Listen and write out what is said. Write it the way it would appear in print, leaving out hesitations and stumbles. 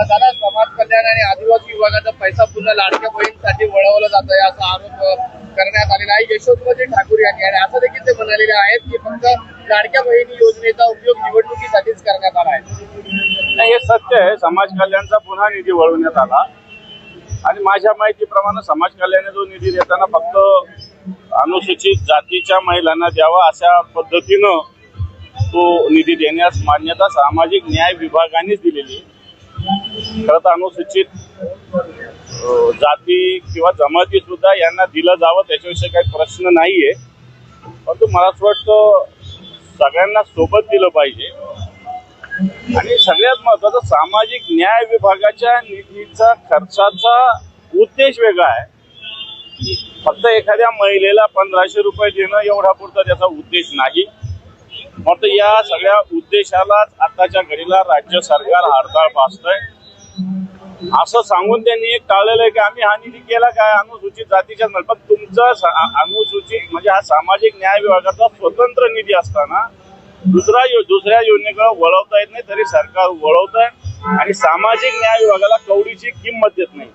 दादा, समाज कल्याण आणि आदिवासी विभागाचा पैसा पुन्हा लाडक्या बहिणींसाठी वळवला जात आहे असा आरोप करण्यात आलेला आहे यशोमती ठाकूर यांनी, आणि असं देखील ते म्हणालेले आहेत की फक्त लाडक्या बहिणी योजनेचा उपयोग निवडणुकीसाठीच करण्यात आला आहे. नाही, हे सत्य आहे. समाज कल्याणचा पुन्हा निधी वळवण्यात आला आणि माझ्या माहितीप्रमाणे समाज कल्याण जो निधी देताना फक्त अनुसूचित जातीच्या महिलांना द्यावा अशा पद्धतीनं तो निधी देण्यास मान्यता सामाजिक न्याय विभागानेच दिलेली. खरं तर अनुसूचित जाती किंवा जमाती सुद्धा यांना दिलं जावं त्याच्याविषयी काही प्रश्न नाहीये, परंतु मला असं वाटतं सगळ्यांना सोबत दिलं पाहिजे. आणि सगळ्यात महत्वाचं, सामाजिक न्याय विभागाच्या निधीचा खर्चाचा उद्देश वेगळा आहे. फक्त एखाद्या महिलेला 1500 रुपये देणं एवढा पुरता त्याचा उद्देश नाही. मग या सगळ्या उद्देशालाच आताच्या घडीला राज्य सरकार हरताळ पासतंय. असं सांगून त्यांनी एक टाळलेलं आहे की आम्ही हा निधी केला काय अनुसूचित जातीच्या, पण तुमचा अनुसूचित म्हणजे हा सामाजिक न्याय विभागाचा स्वतंत्र निधी असताना दुसऱ्या योजनेकडे वळवता येत नाही, तरी सरकार वळवत आहे आणि सामाजिक न्याय विभागाला कवडीची किंमत देत नाही.